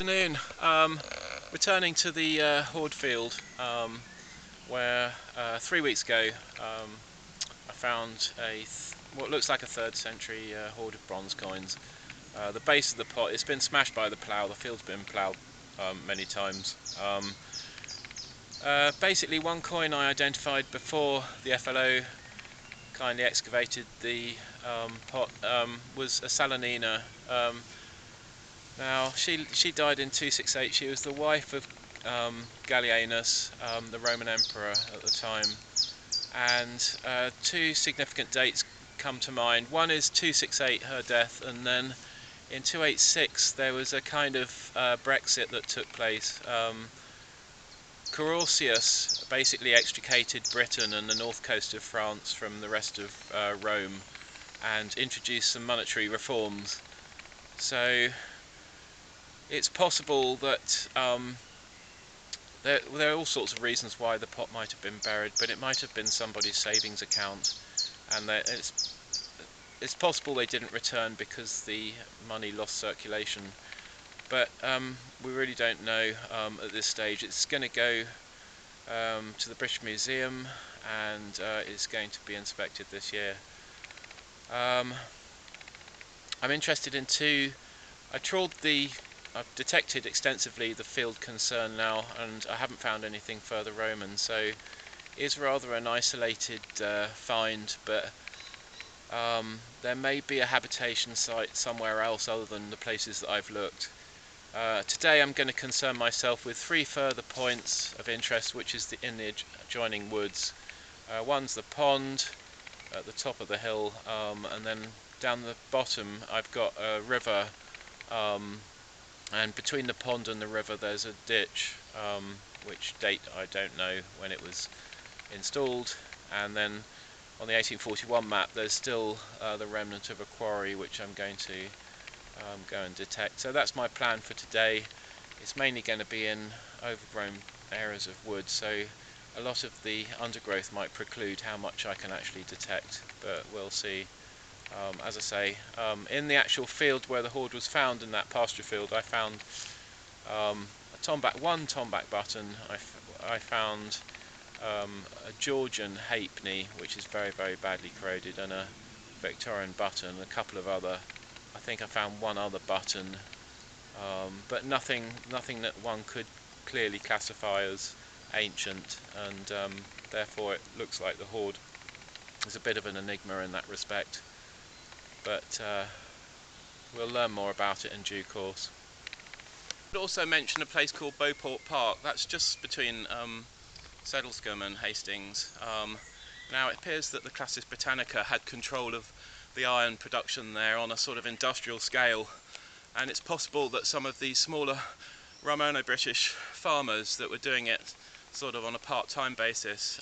Afternoon. Returning to the Hoard Field, where 3 weeks ago I found what looks like a 3rd century hoard of bronze coins. The base of the pot, it's been smashed by the plough. The field's been ploughed many times. Basically, one coin I identified before the FLO kindly excavated the pot was a Salonina. Now, she died in 268. She was the wife of Gallienus, the Roman emperor at the time. And two significant dates come to mind. One is 268, her death, and then in 286 there was a kind of Brexit that took place. Carausius basically extricated Britain and the north coast of France from the rest of Rome and introduced some monetary reforms. So it's possible that there are all sorts of reasons why the pot might have been buried, but it might have been somebody's savings account, and it's possible they didn't return because the money lost circulation. But we really don't know at this stage. It's going to go to the British Museum and is going to be inspected this year. I'm interested in I've detected extensively the field concern now, and I haven't found anything further Roman, so it is rather an isolated find, but there may be a habitation site somewhere else other than the places that I've looked. Today I'm going to concern myself with 3 further points of interest, which is in the adjoining woods. One's the pond at the top of the hill, and then down the bottom I've got a river, and between the pond and the river there's a ditch, which date I don't know when it was installed, and then on the 1841 map there's still the remnant of a quarry which I'm going to go and detect. So that's my plan for today. It's mainly going to be in overgrown areas of wood, so a lot of the undergrowth might preclude how much I can actually detect, but we'll see. As I say, in the actual field where the hoard was found, in that pasture field, I found one tomback button. I found a Georgian halfpenny, which is very, very badly corroded, and a Victorian button, a couple of other. I think I found one other button, but nothing that one could clearly classify as ancient, and therefore it looks like the hoard is a bit of an enigma in that respect. But we'll learn more about it in due course. I'd also mention a place called Beauport Park. That's just between Sedlescombe and Hastings. Now it appears that the Classis Britannica had control of the iron production there on a sort of industrial scale, and it's possible that some of these smaller Romano-British farmers that were doing it sort of on a part-time basis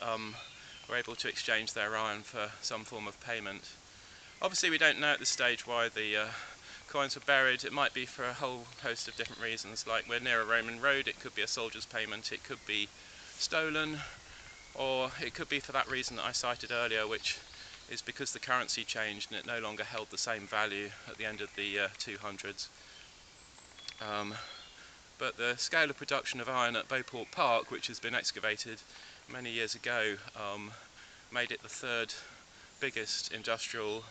were able to exchange their iron for some form of payment. Obviously we don't know at this stage why the coins were buried. It might be for a whole host of different reasons, like we're near a Roman road, it could be a soldier's payment, it could be stolen, or it could be for that reason that I cited earlier, which is because the currency changed and it no longer held the same value at the end of the 200s. But the scale of production of iron at Beauport Park, which has been excavated many years ago, made it the 3rd biggest industrial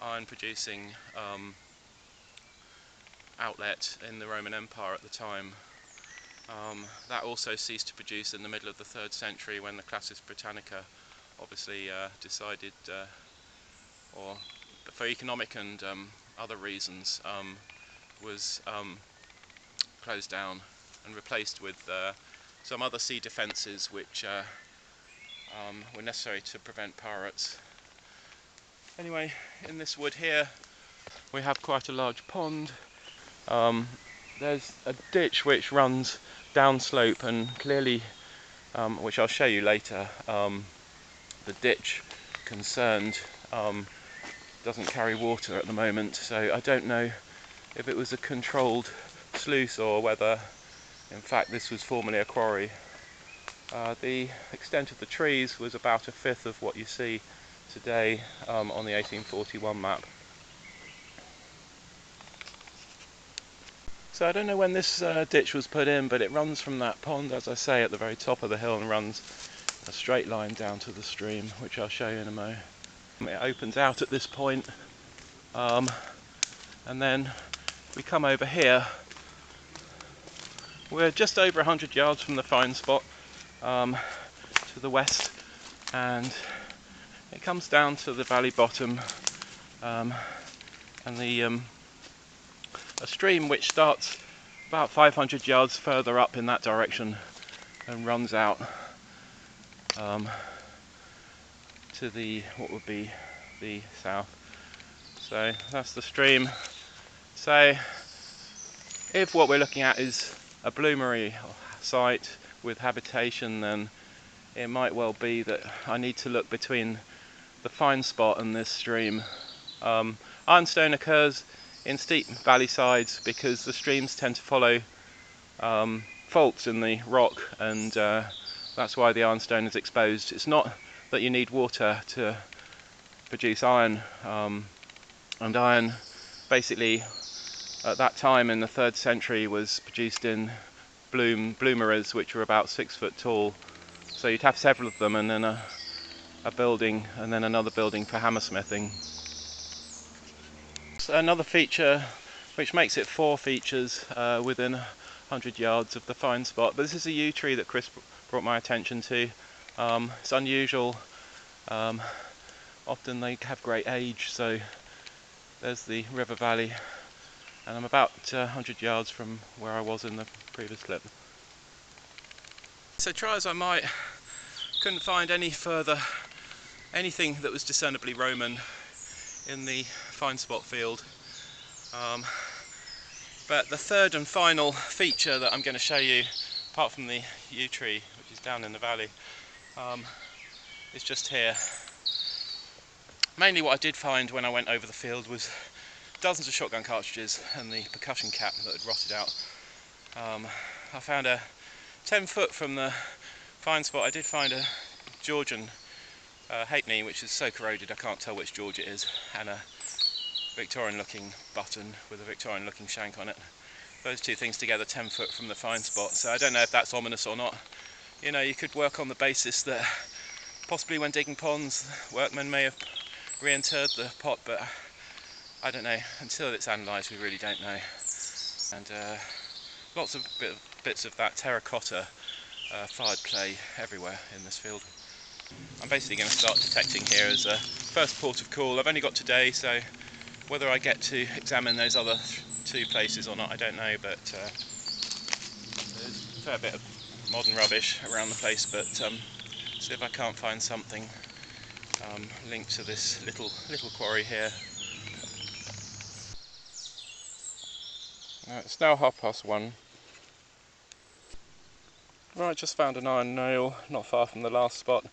iron producing outlet in the Roman Empire at the time. That also ceased to produce in the middle of the 3rd century when the Classis Britannica obviously decided, or for economic and other reasons, was closed down and replaced with some other sea defences which were necessary to prevent pirates. Anyway, in this wood here we have quite a large pond. There's a ditch which runs downslope, and clearly, which I'll show you later, the ditch concerned doesn't carry water at the moment, so I don't know if it was a controlled sluice or whether in fact this was formerly a quarry. The extent of the trees was about 1/5 of what you see today on the 1841 map. So I don't know when this ditch was put in, but it runs from that pond, as I say, at the very top of the hill, and runs a straight line down to the stream, which I'll show you in a moment. It opens out at this point, and then we come over here. We're just over 100 yards from the find spot to the west, and it comes down to the valley bottom, and a stream which starts about 500 yards further up in that direction and runs out to the what would be the south. So that's the stream. So if what we're looking at is a bloomery site with habitation, then it might well be that I need to look between the find spot and this stream. Ironstone occurs in steep valley sides because the streams tend to follow faults in the rock, and that's why the ironstone is exposed. It's not that you need water to produce iron, and iron basically at that time in the 3rd century was produced in bloomeries, which were about 6 foot tall. So you'd have several of them, and then a building, and then another building for hammersmithing. So another feature which makes it 4 features within 100 yards of the find spot. But this is a yew tree that Chris brought my attention to. It's unusual. Often they have great age. So there's the river valley, and I'm about 100 yards from where I was in the previous clip. So try as I might, couldn't find anything that was discernibly Roman in the find spot field. But the third and final feature that I'm going to show you, apart from the yew tree, which is down in the valley, is just here. Mainly what I did find when I went over the field was dozens of shotgun cartridges and the percussion cap that had rotted out. I found 10 foot from the find spot, I did find a Georgian halfpenny, which is so corroded I can't tell which George it is, and a Victorian looking button with a Victorian looking shank on it. Those two things together 10 foot from the find spot. So I don't know if that's ominous or not. You know, you could work on the basis that possibly when digging ponds, workmen may have re-interred the pot, but I don't know. Until it's analysed, we really don't know. And lots of bits of that terracotta fired clay everywhere in this field. I'm basically going to start detecting here as a first port of call. I've only got today, so whether I get to examine those other 2 places or not, I don't know, but there's a fair bit of modern rubbish around the place, but see if I can't find something linked to this little quarry here. It's now 1:30. Right, just found an iron nail not far from the last spot,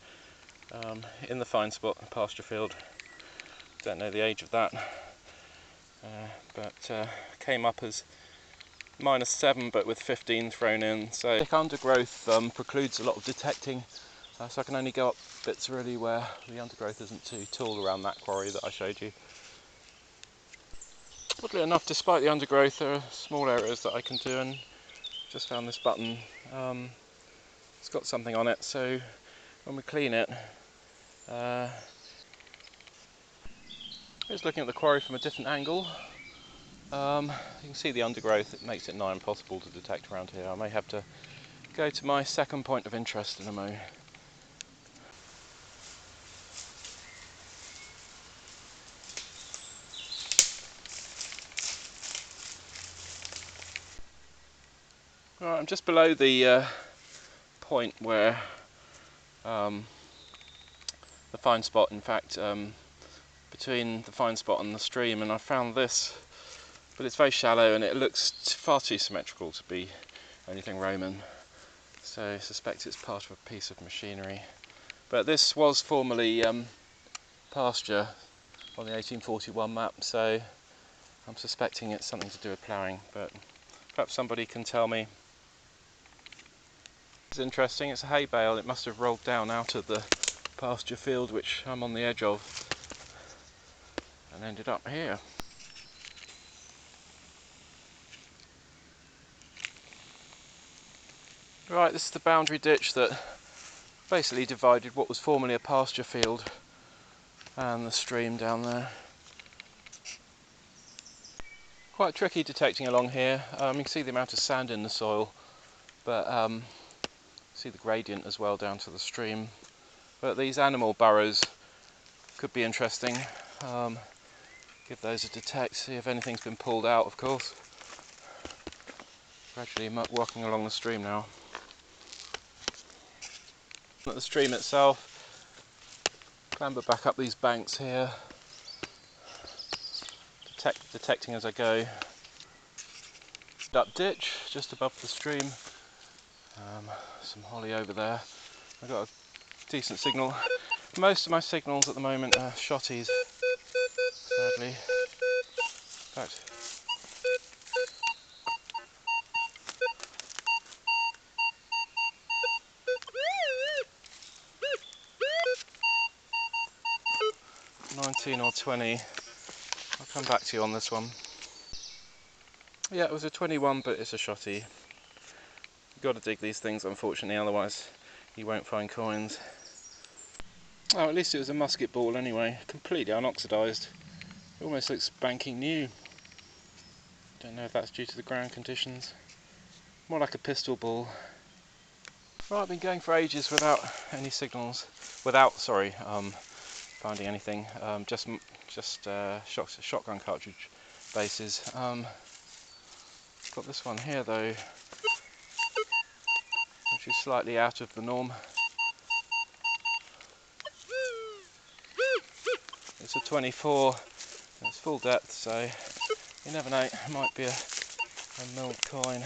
in the find spot, pasture field. Don't know the age of that, but came up as -7 but with 15 thrown in. So thick undergrowth precludes a lot of detecting, so I can only go up bits really where the undergrowth isn't too tall around that quarry that I showed you. Oddly enough, despite the undergrowth, there are small areas that I can do, and just found this button. It's got something on it, so when we clean it, just looking at the quarry from a different angle, you can see the undergrowth. It makes it nigh impossible to detect around here. I may have to go to my second point of interest in a moment. Right, I'm just below the point where the find spot, in fact, between the find spot and the stream, and I found this, but it's very shallow and it looks far too symmetrical to be anything Roman, so I suspect it's part of a piece of machinery. But this was formerly pasture on the 1841 map, so I'm suspecting it's something to do with ploughing, but perhaps somebody can tell me. It's interesting, it's a hay bale. It must have rolled down out of the pasture field which I'm on the edge of and ended up here. Right, this is the boundary ditch that basically divided what was formerly a pasture field and the stream down there. Quite tricky detecting along here. You can see the amount of sand in the soil, but see the gradient as well down to the stream. But these animal burrows could be interesting. Give those a detect, see if anything's been pulled out, of course. Gradually walking along the stream now. At the stream itself, clamber back up these banks here, detecting as I go. Up ditch just above the stream, some holly over there. I've got a decent signal. Most of my signals at the moment are shotties, sadly. In fact, $19 or $20. I'll come back to you on this one. Yeah, it was a 21, but it's a shotty. You've got to dig these things, unfortunately, otherwise you won't find coins. Oh, at least it was a musket ball anyway, completely unoxidised. It almost looks banking new. Don't know if that's due to the ground conditions. More like a pistol ball. Right, I've been going for ages without any signals. Finding anything. Just shotgun cartridge bases. Got this one here though, which is slightly out of the norm. It's a 24. It's full depth, so you never know. It might be a milled coin.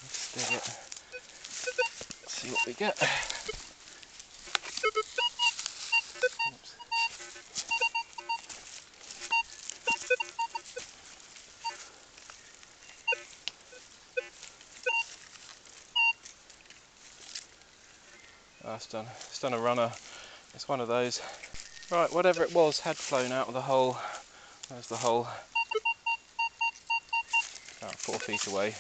Let's dig it. See what we get. Oops. Oh, it's done a runner. It's one of those. Right, whatever it was had flown out of the hole. There's the hole. About 4 feet away.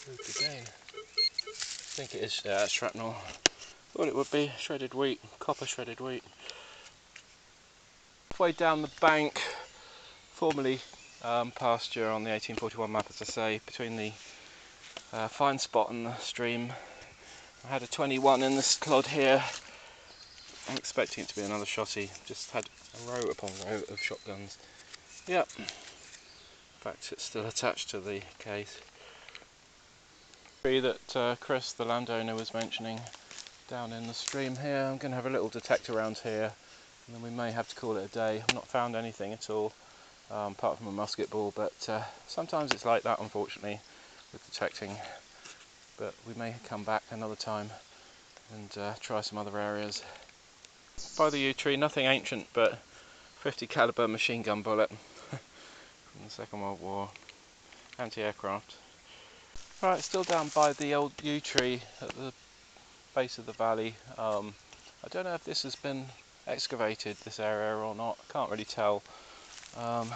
Moved again. I think it is shrapnel. Thought it would be shredded wheat, copper shredded wheat. Halfway down the bank, formerly pasture on the 1841 map, as I say, between the fine spot and the stream. I had a 21 in this clod here. I'm expecting it to be another shotty. Just had a row upon row of shotguns. Yep. In fact, it's still attached to the case. Tree that Chris, the landowner, was mentioning down in the stream here. I'm going to have a little detect around here, and then we may have to call it a day. I've not found anything at all, apart from a musket ball, but sometimes it's like that, unfortunately, with detecting. But we may come back another time and try some other areas. By the yew tree, nothing ancient, but 50 caliber machine gun bullet from the Second World War, anti-aircraft. Right, still down by the old yew tree at the base of the valley. I don't know if this has been excavated, this area, or not. I can't really tell. Got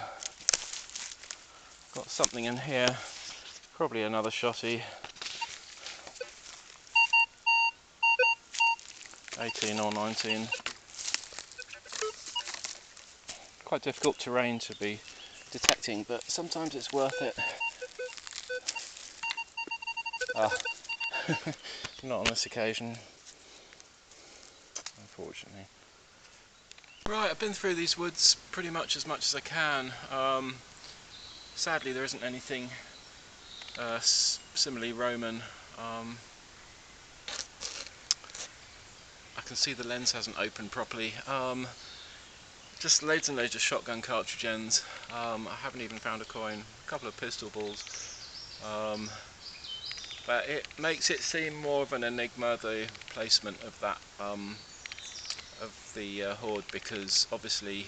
something in here, probably another shotty. 18 or 19. Quite difficult terrain to be detecting, but sometimes it's worth it. Not on this occasion, unfortunately. Right, I've been through these woods pretty much as I can. Sadly, there isn't anything similarly Roman. I can see the lens hasn't opened properly. Just loads and loads of shotgun cartridge ends. I haven't even found a coin. A couple of pistol balls. But it makes it seem more of an enigma, the placement of that of the hoard, because obviously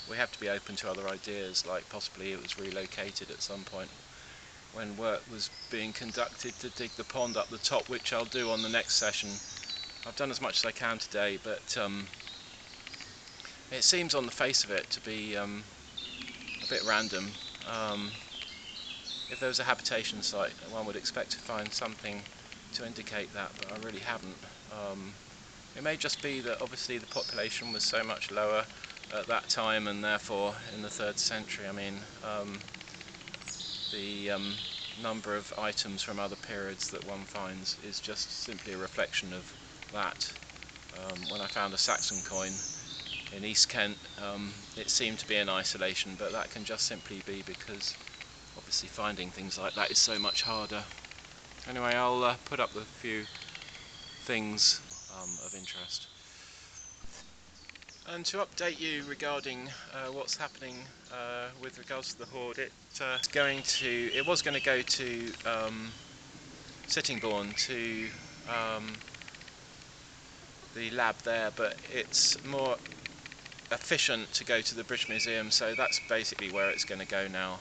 we have to be open to other ideas, like possibly it was relocated at some point when work was being conducted to dig the pond up the top, which I'll do on the next session. I've done as much as I can today, but it seems on the face of it to be a bit random. if there was a habitation site, one would expect to find something to indicate that, but I really haven't. It may just be that obviously the population was so much lower at that time, and therefore in the 3rd century, I mean, the number of items from other periods that one finds is just simply a reflection of that. When I found a Saxon coin in East Kent, it seemed to be in isolation, but that can just simply be because obviously finding things like that is so much harder. Anyway, I'll put up a few things of interest. And to update you regarding what's happening with regards to the hoard, it was going to go to Sittingbourne, to the lab there, but it's more efficient to go to the British Museum, so that's basically where it's going to go now.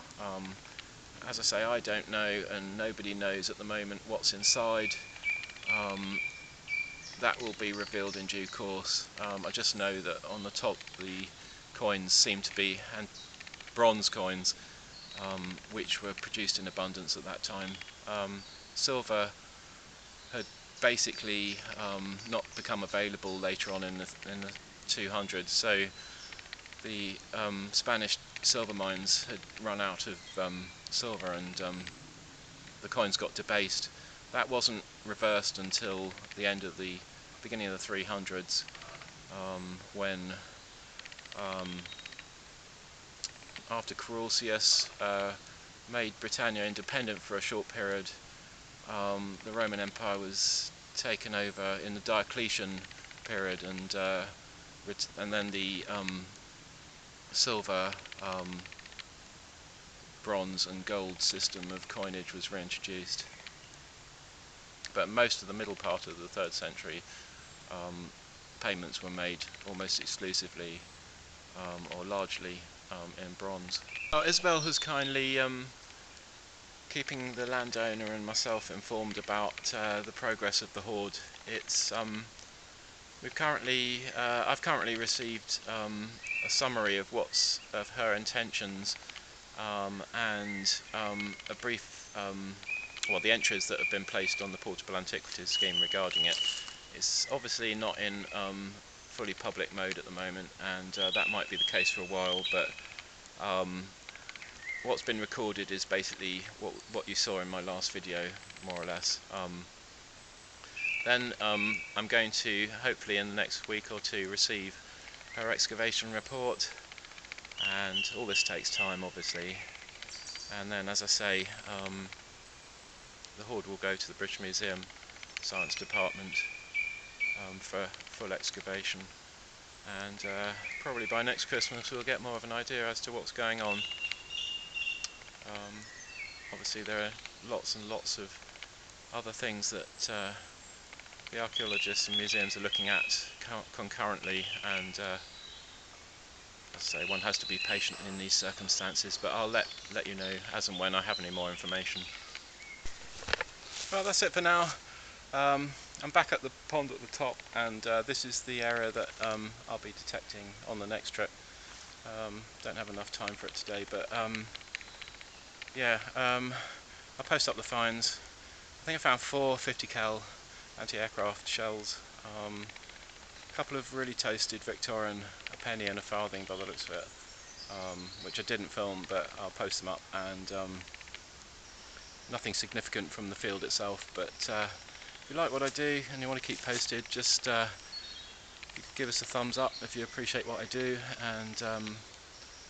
As I say, I don't know, and nobody knows at the moment what's inside. That will be revealed in due course. I just know that on the top the coins seem to be bronze coins, which were produced in abundance at that time. Silver had basically not become available later on in the 200s, so the Spanish silver mines had run out of silver, and the coins got debased. That wasn't reversed until the end of the beginning of the 300s, when after Carausius made Britannia independent for a short period, the Roman Empire was taken over in the Diocletian period, and then the silver, bronze and gold system of coinage was reintroduced. But most of the middle part of the 3rd century, payments were made almost exclusively or largely in bronze. Isabel has kindly keeping the landowner and myself informed about the progress of the hoard. It's I've currently received a summary of her intentions, and a brief the entries that have been placed on the Portable Antiquities scheme regarding it. It's obviously not in fully public mode at the moment, and that might be the case for a while, but what's been recorded is basically what you saw in my last video, more or less. Then I'm going to, hopefully in the next week or two, receive her excavation report, and all this takes time obviously, and then, as I say, the hoard will go to the British Museum Science Department for full excavation, and probably by next Christmas we'll get more of an idea as to what's going on. Obviously there are lots and lots of other things that the archaeologists and museums are looking at concurrently, and as I say, one has to be patient in these circumstances, but I'll let you know as and when I have any more information. Well, that's it for now. I'm back at the pond at the top, and this is the area that I'll be detecting on the next trip. Don't have enough time for it today, but yeah, I'll post up the finds. I think I found 4 50 cal anti-aircraft shells, a couple of really toasted Victorian, a penny and a farthing by the looks of it, which I didn't film, but I'll post them up, and nothing significant from the field itself. But if you like what I do and you want to keep posted, just give us a thumbs up if you appreciate what I do, and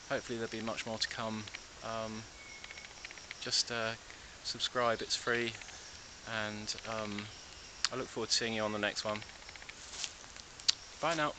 hopefully there'll be much more to come. Just subscribe, it's free, and I look forward to seeing you on the next one. Bye now.